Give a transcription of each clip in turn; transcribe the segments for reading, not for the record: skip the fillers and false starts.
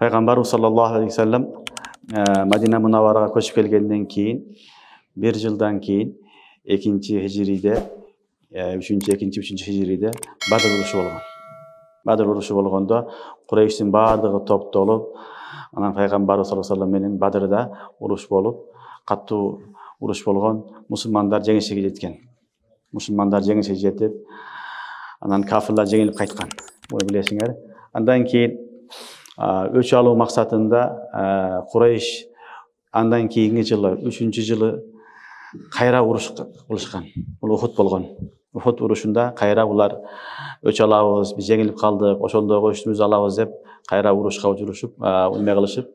Пайғамбарымыз саллаллаху алейхи вассалам Мадина Мунаввараға көшіп келгеннен кейін, бір жылдан кейін, екінші хижриде, үшінші хижриде Бадр ұрышы болған. Бадр ұрышы болғанда Құрайштың барлығы топталып, анан Пайғамбарымыз саллаллаху алейхи вассалам менен Бадрда ұрыш болып, каттуу ұрыш болған, мұсылмандар жеңіске жеткен. Мұсылмандар жеңіске жетіп, анан кафирлар жеңіліп қайтқан. Bunu білесіңер. Андан кейін өч алу мақсатында Құрайш андан кейінгі жылы, үшінші жылы қайра ұрыш қылышқан. Бұл Ухуд болған. Ухуд ұрышында қайра бұлар өч алабыз, біз жеңіліп қалдық, ошондогу үстүбүз алабыз деп қайра ұрышқа жүрүшүп, үмме кылышып,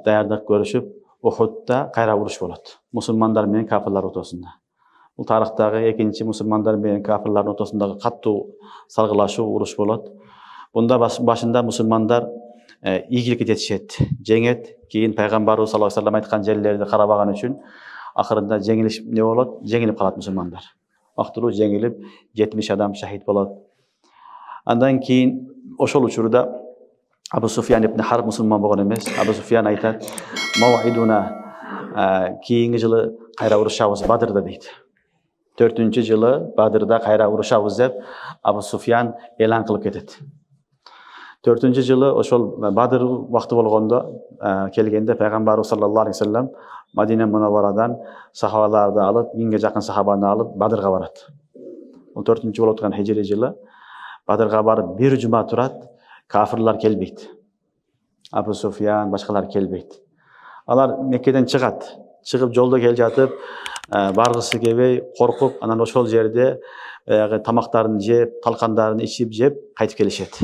даярдык көрүшүп, Ухудда қайра ұрыш болады. Мұсылмандар менен кафирлар ортосында. Бұл тарихтағы екінші мұсылмандар менен кафирлардың ортосындағы каттуу салгылашуу ұрыш болады. Бұнда башында мұсылмандар ийгиликке жетишет, жеңет, кейін Пайғамбарыбыз саллаллаху алейхи ва саллям айткан жерлерди карабаган үчүн акырында жеңилиш не болот? Жеңилип калат мұсылмандар. Актыруу жеңилип 70 адам шахид болот. Андан кейін ошол учурда Абу Суфьян ибн Харб мұсылман болгон эмес. Абу Суфьян айтат: "Мауидуна кийинки жылы кайра урушабыз Бадрда" дейт. 4-cü жылы Бадрда кайра урушабыз деп Абу Суфьян элан кылып кетет. 4-cü жылы ошол Бадр убакыты болгондо келгенде Пайгамбарыбыз саллаллаху алейхи ва саллям Мадина Мунавварадан сахабаларды алып, 1000ге жакын сахабаны алып Бадрга барат. Бул 4-cü болуп аткан хижри жылы Бадрга барып бир жума турат, кафирлар келбейт. Абу Суфьян башкалар келбейт. Алар Меккеден чыгат. Чыгып жолдо кел жатып, баргысы келбей, коркуп, анан ошол жерде тамактарын жеп, талкандарын ичип жеп, кайтып келишет.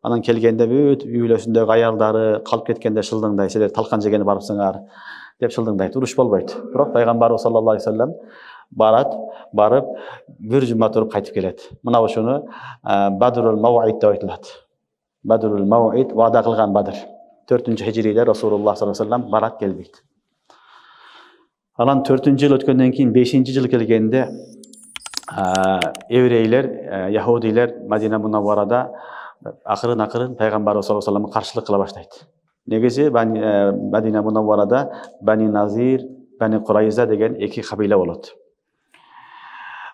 Анан келгенде бүт үйлөсүндөгү аялдары калып кеткенде шылдыңдай, силер талкан жегени барыпсыңар деп шылдыңдайт. Уруш болбойт. Бирок Пайгамбарыбыз саллаллаху алейхи ва саллям барып бир жума туруп кайтып келет. Мына ошону Бадрул Мауид деп айтылат. Бадрул Мауид, вада кылган Бадр. 4-cü хижриде Расулуллах саллаллаху алейхи ва саллям барат келбейт. Анан 4-cü жыл өткөндөн кийин 5-cü жыл келгенде еврейлер, яһудилер Мадина Мунавварада акырын Пайгамбарыбыз саллаллаху алейхи ва салламга каршылык кыла баштайт. Негизи Мадина Мунавварада Бани Назир, Бани Курайза деген эки кабила болот.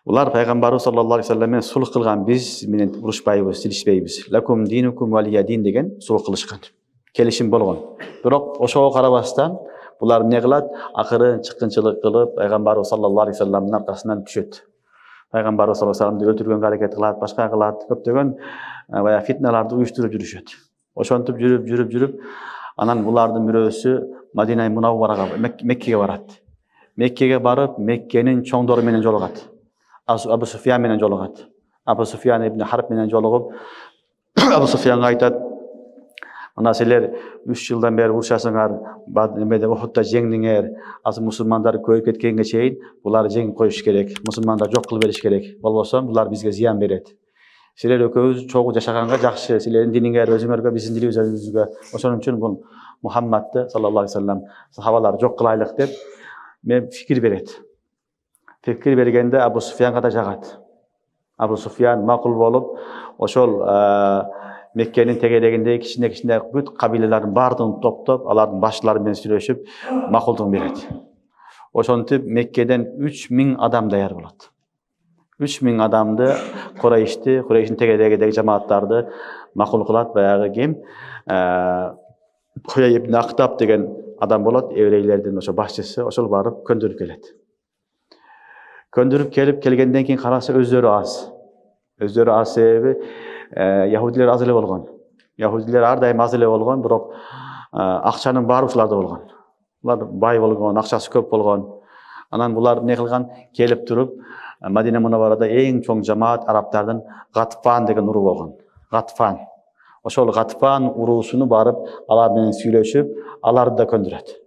Улар Пайгамбарыбыз саллаллаху алейхи ва саллям менен сулх кылган, биз менен урушпайбыз, тилишпейбиз. Лакум динукум валия дин деген сулх кылышкан. Келишим болгон. Бирок ошого карабастан булар эмне кылат? Акырын чыккынчылык кылып, Пайгамбарыбыз саллаллаху алейхи ва салламдын аркасынан түшөт. Пайгамбарыбыз саллаллаху алейхи ва салламды өлтүргөнгө аракет кылат, башка кылат, көптөгөн фитналарды уюштуруп жүрүшөт. Ошентип жүрүп, анан булардын бирөөсү Мадина Мунавварага, Меккеге барат. Меккеге барып, Меккенин чоңдору менен жолугат. Абу Суфьян менен жолугат. Абу Суфьян ибн Харб менен жолугуп, Абу Суфьянга айтат: "Мына силер 3 жылдан бери урушасыңар, эмеде Ухудда жеңдиңер. Азыр мусулмандар көйүп кеткенге чейин буларды жеңип коюш керек. Мусулмандар жок кылып бериш керек. Болбосо булар бизге зыян берет. Силер экөөбүз чогуу жашаганга жакшы, силердин диниңер өзүңөргө, биздин динибиз өзүбүзгө. Ошон үчүн бул Мухаммадты саллаллаху алейхи ва саллям сахабаларды жок кылайлык" деп мен фикир берет. Фикир бергенде Абу Суфьянга да жагат. Абу Суфьян макул болуп, ошол Меккенин тегерегинде кичине бүт кабилелердин баардыгын топтоп, алардын башчылары менен сүйлөшүп, макулдук берет. Ошентип Меккеден 3000 адам даяр болот. 3000 адамды Курайштин тегерегиндеги жамааттарды макул кылат. Баягы ким? Хуяй ибн Ахтаб деген адам болот, еврейлердин ошо башчысы. Ошол барып көндүрүп келет. Көндүрүп келгенден кийин караса өздөрү аз. Өздөрү аз себеби яһудилер аз эле болгон. Яһудилер ар дайым аз эле болгон, бирок акчанын баары ушуларда болгон. Булар бай болгон, акчасы көп болгон. Анан булар эмне кылган? Келип туруп, Мадина Мунавварада эң чоң жамаат арабтардын Гатфан деген уруу болгон. Гатфан. Ошол Гатфан уруусуну барып, алар менен сүйлөшүп, аларды да көндүрөт.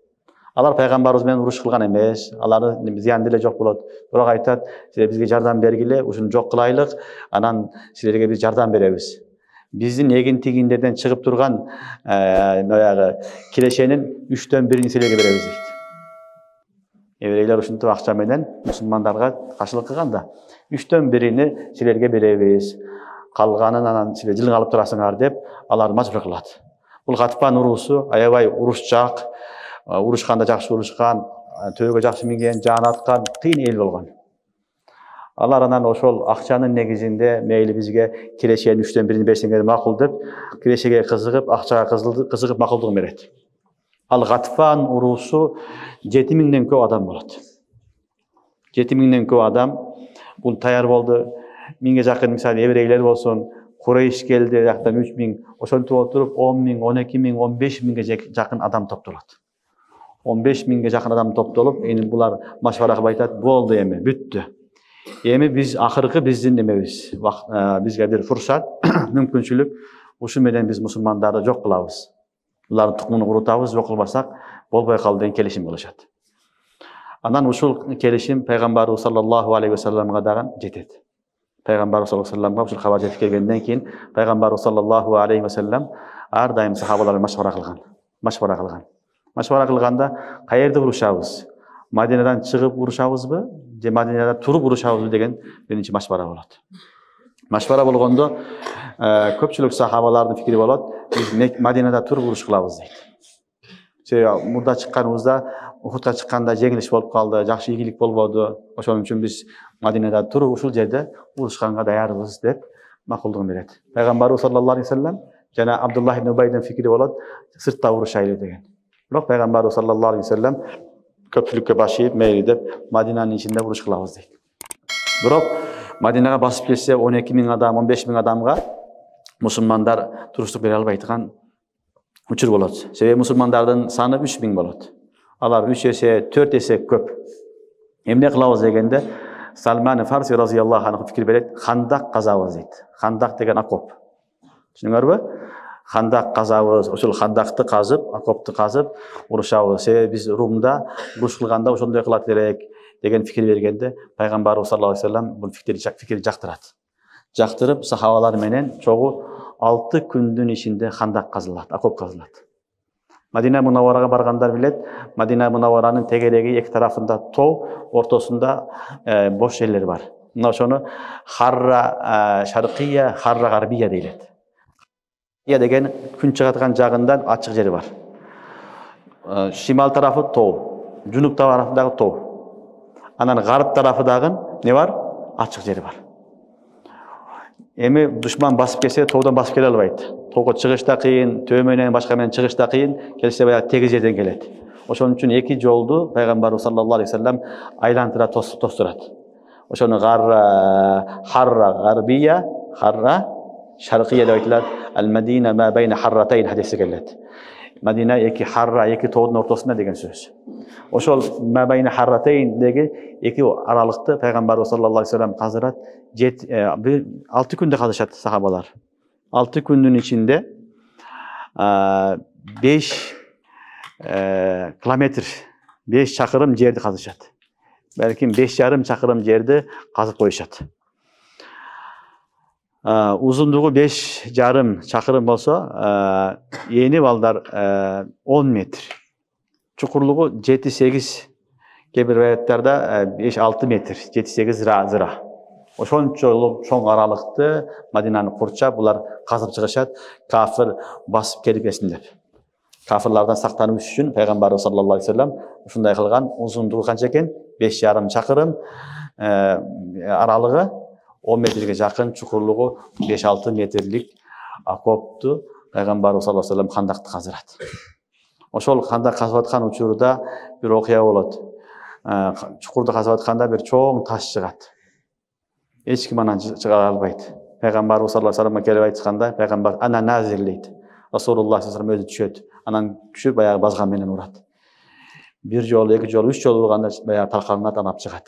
Алар Пайгамбарыбыз менен уруш кылган эмес, алардын зыян деле жок болот. Бирок айтат: "Силер бизге жардам бергиле, ушуну жок кылайлык, анан силерге биз жардам беребиз. Биздин эгин тигиндерден чыгып турган баягы кирешенин 3/1 силерге беребиз" дейт. Еврейлер ушинтип акча менен мусулмандарга каршылык кылганда 3/1 силерге беребиз. Калганын анан силер жылың алып турасыңар деп алар мажбур кылат. Бул Гатфан уруусу аябай урушчак, урушканда жакшы урушкан, төбөгө жакшы минген, жаан аткан кыйын эл болгон. Алар анан ошол акчанын негизинде мейли бизге кирешенин 3/1 берсеңер макул деп, кирешеге кызыгып, акчага кызыгып макулдугун берет. Ал Гатфан уруусу 7000ден көп адам болот. 7000ден көп адам бул таяр болду. 1000ге жакын мисалы еврейлер болсун, Курейш келди, жактан 3000, ошентип отуруп 10.000, 12.000, 15.000ге жакын адам топтолот. 15.000ге жакын адам топтолуп, эми булар машвара кылып айтат, болду эми, бүттү. Эми биз акыркы биздин немебиз, бизге бир фурсат, мүмкүнчүлүк, ушу менен биз мусулмандарды жок кылабыз. Булардын тукумун урутабыз, жок кылбасак болбой калды деген келишим кылышат. Анан ушул келишим пайгамбарыбыз саллаллаху алейхи ва салламга дагы жетет. Пайгамбарыбыз саллаллаху алейхи ва салламга ушул кабар жетип келгенден кийин пайгамбарыбыз саллаллаху алейхи ва саллам ар дайым сахабаларга машвара кылган. Машвара кылганда каерде урушабыз? Мадинадан чыгып урушабызбы, же Мадинада туруп урушабызбы деген биринчи машвара болот. Машвара болгондо көпчүлүк сахабалардын фикри болот, биз Мадинада туруп уруш кылабыз дейт. Себеби мурда чыкканыбызда Ухудка чыкканда жеңилиш болуп калды, жакшы ийгилик болбоду. Ошон үчүн биз Мадинада туруп ушул жерде урушканга даярбыз деп макулдугун берет. Пайгамбарыбыз саллаллаху алейхи ва саллам жана Абдуллах ибн Убайдын фикри болот, сыртта урушайлы деген. Бирок пайгамбарыбыз саллаллаху алейхи ва саллам көпчүлүккө баш ийип, мейли деп Мадинанын ичинде уруш кылабыз дейт. Бирок Мадинага басып келсе 12.000 адам, 15.000 адамга мусулмандар туруштук бере албайдыган учур болот. Себеби мусулмандардын саны 3000 болот. Алар 3 эсе, 4 эсе көп. Эмне кылабыз дегенде Салман Фарси разияллаху анху фикир берет, Хандак казабыз дейт. Хандак деген окоп. Түшүнүңөрбү? Хандак казабыз, ошол хандакты казып, окопту казып урушабыз. Себеби биз Румда уруш кылганда ошондой кылат керек деген фикир бергенде пайгамбарыбыз саллаллаху алейхи ва саллам бул фикирди жактырат. Жактырып сахабалар менен чогуу 6 күндүн ичинде хандак казылат, окоп казылат. Мадина Мунавварага баргандар билет, Мадина Мунавваранын тегереги эки тарафында тоо, ортосунда бош жерлер бар. Мына ошону Харра Шаркия, Харра Гарбия дейлет. Я деген күн чыгаткан жагындан ачык жери бар. Шимал тарафы тоо, жунуп тарафындагы тоо. Анан гарып тарафы дагы не бар? Ачык жери бар. Эми душман басып келсе, тоодон басып келе албайт. Тоого чыгыш да кыйын, төө менен башка менен чыгыш да кыйын, келсе баягы тегиз жерден келет. Ошон үчүн эки жолду пайгамбарыбыз саллаллаху алейхи ва саллам айлантыра тостурат. Ошону Харра Гарбия, Харра Шаркия деп айтылат. Ал-Мадина ма байна харратайн хадиси келет. Мадина эки Харра, эки тоодун ортосунда деген сөз. Ошол ма байна харратайн деген эки аралыкты пайгамбарыбыз саллаллаху алейхи ва саллам казырат. 6 күндө казышат сахабалар. 6 күндүн ичинде 5 километр, 5 чакырым жерди казышат. Балким 5,5 чакырым жерди казып коюшат. Узундугу 5,5 чакырым болсо, эни балдар 10 метр. Чукурлугу 7-8, кээ бир аяттарда 5-6 метр, 7-8 зыра. Ошончолук чоң аралыкты Мадинаны курчап, булар казып чыгышат, кафир басып келип кетсин деп. Кафирлардан сактануу үчүн пайгамбарыбыз саллаллаху алейхи ва саллам ушундай кылган. Узундугу канча экен? 5,5 чакырым, аралыгы 10 метрге жакын, чукурлугу 5-6 метрлик окопту пайгамбарыбыз саллаллаху алейхи ва саллам хандакты казырат. Ошол хандак казып аткан учурда бир окуя болот. Чукурду казып атканда бир чоң таш чыгат. Эч ким анан чыга албайт. Пайгамбарыбыз саллаллаху алейхи ва салламга келип айтканда, пайгамбар ана назир дейт. Расулуллах саллаллаху алейхи ва саллам өзү түшөт. Анан түшүп баягы базган менен урат. Бир жолу, эки жолу, 3 жолу урганда баягы талкаланат, анап чыгат.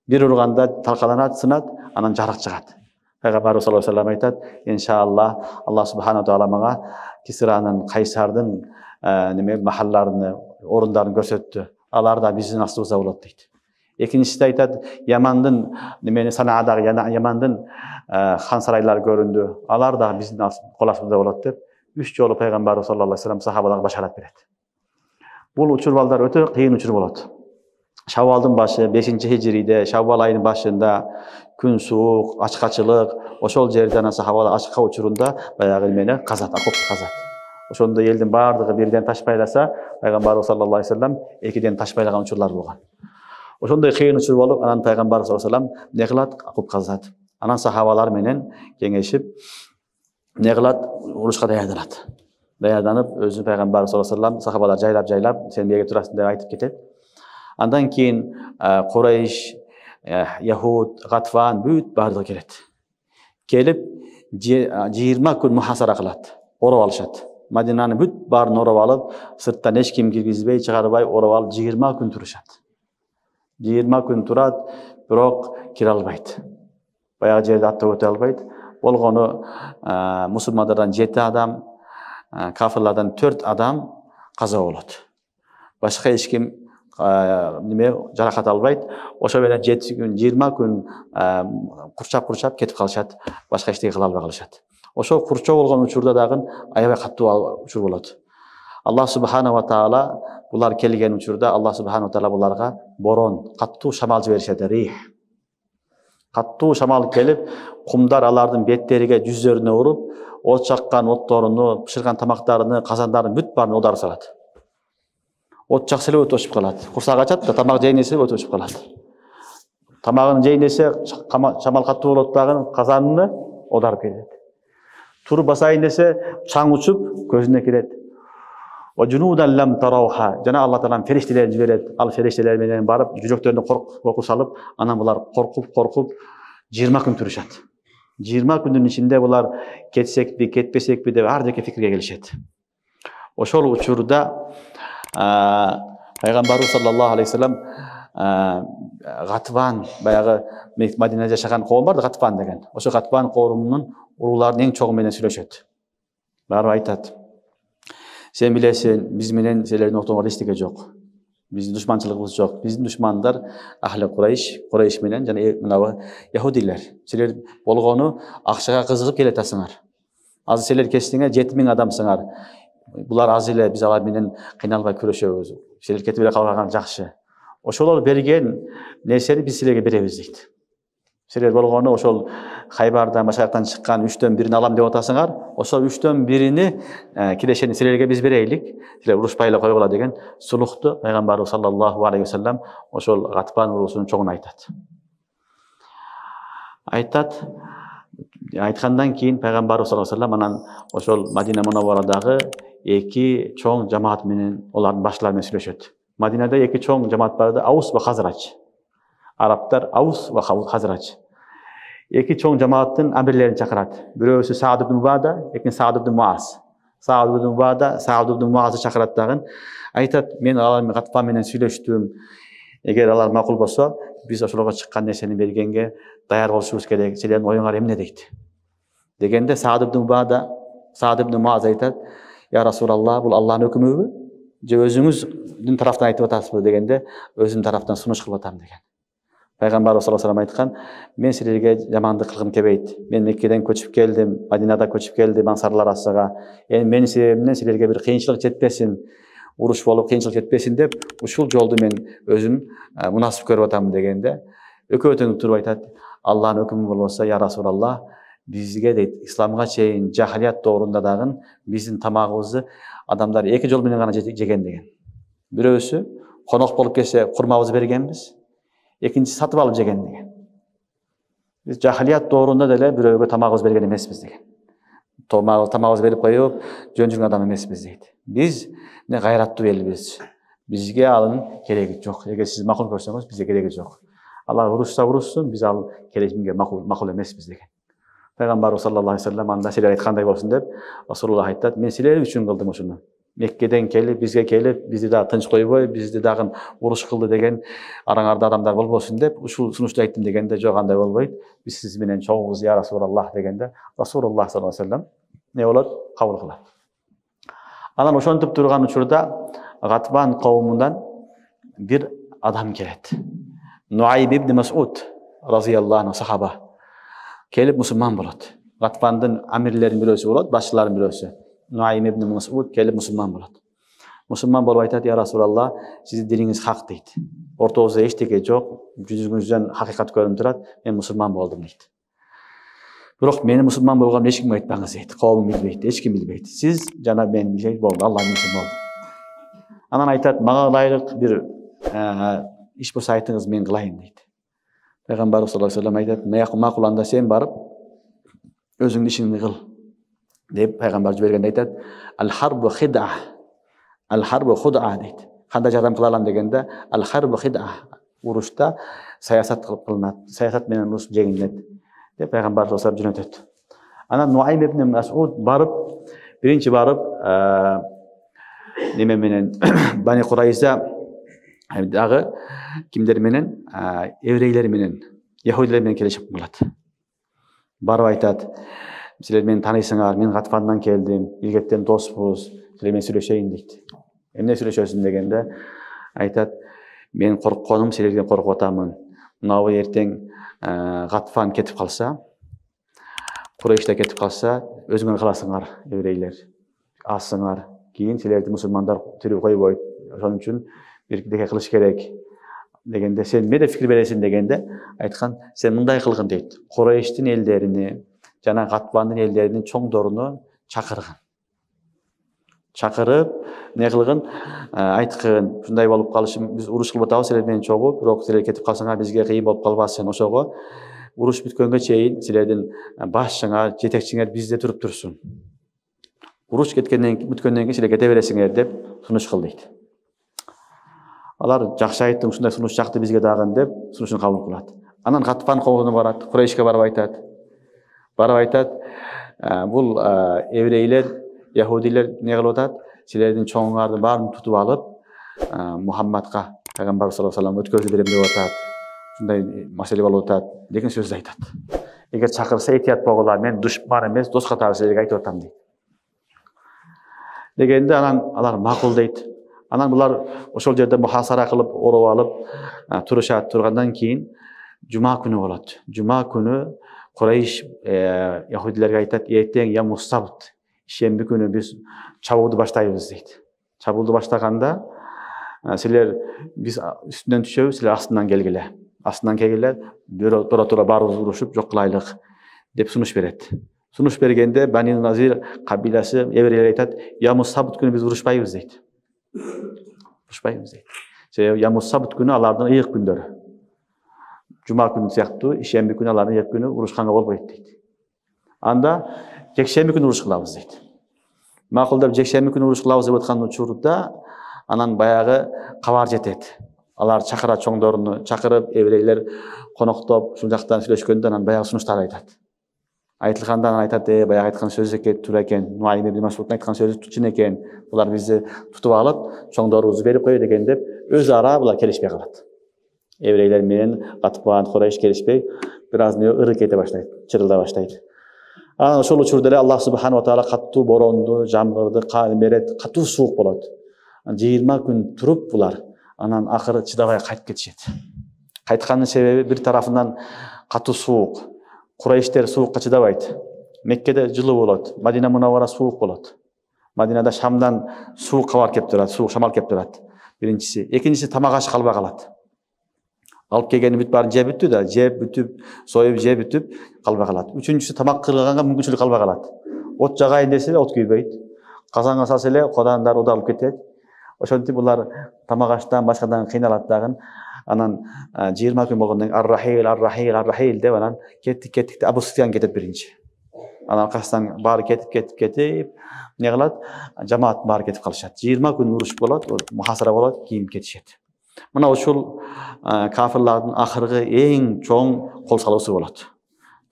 Бир урганда талкаланат, сынат, анан жарык чыгат. Пайгамбарыбыз саллаллаху алейхи ва саллам айтат, иншалла Аллах субхана таала мага Кисранын, Кайсардын махалларын, орундарын көрсөттү. Алар да биздин астыбызда болот дейт. Экинчиси айтат, Ямандын Санаадагы Ямандын хан сарайлары көрүндү. Алар да биздин кол астыбызда болот деп 3 жолу пайгамбарыбыз саллаллаху алейхи ва саллам сахабаларга башарат берет. Бул учур балдар өтө кыйын учур болот. Шаввалдын башы 5-хижриде, Шаввал айынын башында күн суук, ачкачылык, ошол жерден сахабалар ачыкка учурунда баягы менен казат, окоп казат. Ошондо элдин баардыгы бирден таш байласа, пайгамбарыбыз саллаллаху алейхи вассалам экиден таш байлаган учурлар болгон. Ошондой кыйын учур болуп, анан пайгамбарыбыз саллаллаху алейхи вассалам эмне кылат? Кылып казат. Анан сахабалар менен кеңешип эмне кылат? Урушка даярданат. Даярданып, өзү пайгамбарыбыз саллаллаху алейхи вассалам сахабалар жайлап, сен бияге турасың деп айтып кетет. Андан кийин Курайш, Яхуд, Гатфан бүт баардыгы келет. Келип 20 күн мухасара кылат. Ороп алышат. Мадинаны бүт баарын ороп алып, сырттан эч ким киргизбей, чыгарбай ороп алып 20 күн турушат. 20 күн турат, бирок кире албайт. Баягы жерде аттап өтө албайт. Болгону мусулмандардан 7 адам, кафирлардан 4 адам каза болот. Башка эч ким жаракат албайт. Ошо менен 7 күн, 20 күн курчап кетип калышат. Башка эчтеке кыла албай калышат. Ошо курчоо болгон учурда дагы аябай каттуу учур болот. Аллах субхана ва таала булар келген учурда Аллах субхана ва таала буларга борон, каттуу шамал жиберишет, рих. Каттуу шамал келип, кумдар алардын беттериге, жүздөрүнө уруп, от чаккан отторуну, пышырган тамактарыны, казандарын бүт баарын одарып салат. От чакса эле өтүп өчүп калат. Курсак ачат да, тамак жейнесе өтүп өчүп калат. Тамагын жейнесе шамал каттуу болот дагы, казанын одарып кетет. Туруп басайын десе, чаң учуп көзүнө кирет. Жана Алла Таалам фериштелерин жиберет. Ал фериштелер менен барып, жүрөктөрүнө корку салып, анан булар коркуп 20 күн турушат. 20 күндүн ичинде булар кетсекпи, кетпесекпи деп ар жеке фикирге келишет. Ошол учурда пайгамбарыбыз саллаллаху алейхи вассалам Гатван, баягы Мадинада жашаган коом бар да, Гатван деген. Ошо Гатван коомунун уруларынын эң чогу менен сүйлөшөт. Барып айтат: "Сен билесиң, биз менен силердин ортоңордо эчтеке жок. Биздин душманчылыгыбыз жок. Биздин душмандар Ахли Курайш менен жана мынабы Яхудилер. Силер болгону акчага кызыгып келатасыңар. Азыр силер кестиңер 7000 адамсыңар. Булар аз эле, биз алар менен кыйналбай күрөшөбүз. Силер кетип эле калган жакшы. Ошолор берген нерсени биз силерге беребиз" дейт. Силер болгону ошол Хайбардан, башка жактан чыккан 3төн 1-ин алам деп атасыңар. Ошол 3төн 1-ини кирешени силерге биз берейлик. Силер урушпай эле койгула деген сулукту пайгамбарыбыз саллаллаху алейхи вассалам ошол Гатфан урусунун чогуна айтат. Айткандан кийин пайгамбарыбыз саллаллаху алейхи вассалам анан ошол Мадина Мунавварадагы 2 чоң жамаат менен, олардын башталары менен сүйлөшөт. Мадинада 2 чоң жамаат бар да, Аус ва Хазрач. Арабтар Аус ва Хазрач. 2 чоң жамааттын амирлерин чакырат. Бирөөсү Саад ибн Убада, экинчи Саад ибн Муаз. Саад ибн Убада, Саад ибн Муазды чакырат дагы. Айтат: "Мен алар менен Гатфан менен сүйлөштүм. Эгер алар макул болсо, биз ошолорго чыккан нерсени бергенге даяр болушубуз керек. Силердин оюңар эмне?" дейт. Дегенде Саад ибн Убада, Саад ибн Муаз айтат: "Я Расулаллах, бул Аллахтын өкүмүбү? Же өзүңүздүн тараптан айтып атасызбы?" дегенде, "Өзүм тараптан сунуш кылып атам" деген. Пайгамбарыбыз саллаллаху алейхи вассалам айткан: "Мен силерге жамандык кылгым келбейт. Мен Меккеден көчүп келдим, Мадинада көчүп келдим ансарлар арасыга. Менин себебимден силерге бир кыйынчылык жетпесин, уруш болуп кыйынчылык жетпесин деп, ушул жолду мен өзүм мунасып көрүп атам" дегенде, экөө тең туруп айтат: "Аллахтын өкүмү болбосо, я Расулаллах, бизге дейт, исламга чейин жахилият доорунда дагы биздин тамагыбызды адамдар 2 жол менен гана жеген" деген. Бирөөсү конок болуп келсе курмабызды бергенбиз, экинчиси сатып алып жеген деген. Биз жахилият доорунда деле бирөөгө тамагыбыз берген эмеспиз деген. Тамагыбыз берип коюп, жөн жүргөн адам эмеспиз дейт. Биз гайраттуу элбиз. Бизге анын кереги жок. Эгер сиз макул көрсөңүз, бизге кереги жок. Алар урушса урушсун, биз ал керегимге макул эмеспиз деген. Пайгамбарыбыз саллаллаху алейхи вассалам анда силер айткандай болсун деп, Расулуллах айтат: "Мен силер үчүн кылдым ушуну. Меккеден келип, бизге келип, бизди дагы тынч койбой, бизди дагы уруш кылды деген араңарда адамдар болбосун деп, ушул сунушту айттым" дегенде, "Жок, андай болбойт. Биз сиз менен чогубуз, я Расулаллах" дегенде, Расулуллах саллаллаху алейхи вассалам не болот? Кабыл кылат. Анан ошентип турган учурда Гатван коомундан бир адам келет. Нуайб ибн Мас'уд разияллаху анху сахаба келип мусулман болот. Гатвандын амирлеринин бирөөсү болот, башчыларынын бирөөсү. Нуайм ибн Мас'уд келип мусулман болот. Мусулман болуп айтат: "Я Расулаллах, сиздин диниңиз хак" дейт. "Ортобузда эчтеке жок, жүзүңүздөн хакыйкат көрүнүп турат. Мен мусулман болдум" дейт. Бирок мени мусулман болгонумду эч кимге айтпаңыз дейт. Коомум билбейт, эч ким билбейт. Сиз жана мен билбейт болду, Аллахтын иши болду. Анан айтат, мага ылайык бир иш болсо айтыңыз, мен кылайын дейт. Пайгамбарыбыз саллаллаху алейхи ва саллям айтат, макул анда сен барып өзүңдүн ишиңди кыл деп пайгамбар жибергенде айтат, ал-харбу хид'a. Ал-харбу худ'a дейт. Кандай жардам кыла алам дегенде, ал-харбу хид'a. Урушта саясат кылынат, саясат менен уруш жеңилет деп пайгамбар саллаллаху алейхи ва саллям жөнөтөт. Анан Нуайм ибн Мас'уд барып, биринчи барып неме менен Бани Курайза дагы кимдер менен, еврейлер менен, яһудилер менен келишип кылат. Барып айтат, силер мени тааныйсыңар, мен Гатфандан келдим, илгеттен доспуз, силер менен сүйлөшөйүн дейт. Эмне сүйлөшөсүң дегенде айтат, мен коркконум силерден коркуп атамын. Мынабы эртең Гатфан кетип калса, Курайшта кетип калса, өзүңөр каласыңар, еврейлер, асыңар. Кийин силерди мусулмандар тирүү койбойт. Ошон үчүн бирдеке кылыш керек дегенде, сен эмне фикир бересиң дегенде айткан, сен мындай кылгын дейт. Курайштин элдерини жана Гатфандын элдеринин чоңдоруну чакыргын. Чакырып, не кылгын, айткын, ушундай болуп калышы, биз уруш кылып атабыз силер менен чогуу, бирок силер кетип калсаңар бизге кыйын болуп калбасын. Ошого уруш бүткөнгө чейин силердин башчыңар, жетекчиңер бизде туруп турсун. Уруш бүткөндөн кийин силер кете бересиңер деп сунуш кыл дейт. Алар жакшы айтты, ушундай сунуш жакты бизге дагы деп сунушун кабыл кылат. Анан Гатфан коомуна барат, Курайшка барып айтат. Бул еврейлер, яһудилер не кылып атат? Силердин чоңуңардын баарын тутуп алып, Мухаммадка, пайгамбар саллаллаху алейхи ва саллям өткөзүп берем деп атат. Ушундай маселе болуп атат деген сөздү айтат. Эгер чакырса этият болгула, мен душман эмес, дос катары силерге айтып атам дейт. Дегенде анан алар макул дейт. Анан булар ошол жерде мухасара кылып, ороп алып турушат. Тургандан кийин жума күнү болот. Жума күнү Курайш яһудилерге айтат, эртең я мустабт, ишемби күнү биз чабууду баштайбыз дейт. Чабууду баштаганда силер биз үстүнөн түшөбүз, силер астынан келгиле. Астынан келгиле, тура баарыбыз урушуп жок кылайлык деп сунуш берет. Сунуш бергенде Бани Назир кабиласы еврейлер айтат, я мустабт күнү биз урушпайбыз дейт. Урушпайбыз дейт. Себеби я мустабт күнү алардын ыйык күндөрү. Жума күнү сыяктуу ишемби күнү алардын ыйык күнү урушканга болбойт дейт. Анда жекшемби күнү уруш кылабыз дейт. Макул деп жекшемби күнү уруш кылабыз деп аткан учурда анан баягы кабар жетет. Алар чакыра чоңдоруну чакырып, еврейлер коноктоп, ушул жактан сүйлөшкөндө анан баягы сунуштар айтат. Айтылганда анан айтат, баягы айткан сөзү туура экен, Нуайм ибн Мас'удтун айткан сөзү чын экен. Булар бизди тутуп алып, чоңдорубузду берип кой деген деп өз ара булар келишпей калат. Еврейлер менен Гатфан, Курайш келишпей, бир аз ыры кете баштайт, чырылда баштайт. Анан ошол учурда эле Аллах субханаху ва таала каттуу боронду, жамгырды, кар берет, каттуу суук болот. 20 күн туруп булар анан акыры чыдабай кайтып кетишет. Кайткандын себеби бир тарафынан каттуу суук. Курайштер суукка чыдабайт. Меккеде жылуу болот, Мадина Мунаввара суук болот. Мадинада Шамдан суук кабар кеп турат, суук шамал кеп турат. Биринчиси, экинчиси тамак аш калбай калат. Алып келгени бүт баарын жеп бүттү да, жеп бүтүп, союп жеп бүтүп калбай калат. Үчүнчүсү тамак кырганга мүмкүнчүлүк калбай калат. От жагайын десе от күйбөйт. Казанга салса эле кодандар удалып кетет. Ошентип булар тамак аштан башкадан кыйналат дагы. Анан 20 күн болгондон ар-рахил деп анан кеттик Абу Суфьян кетет биринчи. Анан аркасынан баары кетип, не кылат? Жамаат баары кетип калышат. 20 күн уруш болот, мухасара болот, кийин кетишет. Мына ушул кафирлардын акыркы эң чоң кол салуусу болот.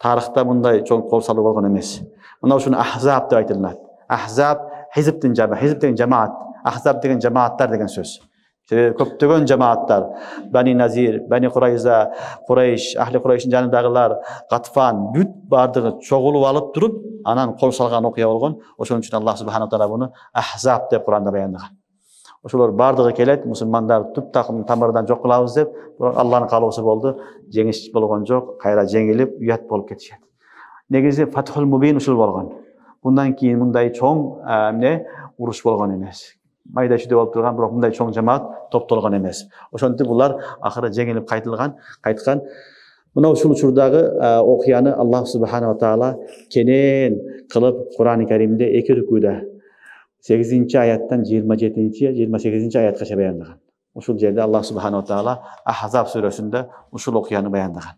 Тарыхта мындай чоң кол салуу болгон эмес. Мына ушуну Ахзаб деп айтылат. Ахзаб хизбтин жама, хизб деген жамаат, Ахзаб деген жамааттар деген сөз. Көптөгөн жамааттар, Бани Назир, Бани Курайза, Курайш, Ахли Курайштин жанындагылар, Гатфан бүт бардыгы чогулуп алып туруп, анан кол салган окуя болгон. Ошон үчүн Аллах субханаху таала буну Ахзаб деп Куранда баяндаган. Ошолор бардыгы келет, мусулмандар түп тамырдан жок кылабыз деп, Аллахтын каалоосу болду, жеңиш болгон жок, кайра жеңилип, уят болуп кетишет. Негизи Фатхул Мубин ушул болгон. Bundan кийин мындай чоң уруш болгон эмес. Майда чүйдө болуп турган, бирок мындай чоң жамаат топтолгон эмес. Ошентип булар акыры жеңилип кайткан. Мына ушул учурдагы окуяны Аллах субханала таала кенен кылып Кур'ан-ы Каримде 2 рүкүдө 8-аяттан 27-28 аятка баяндаган. Ушул жерде Аллах субханала таала Ахзаб сүрөсүндө ушул окуяны баяндаган.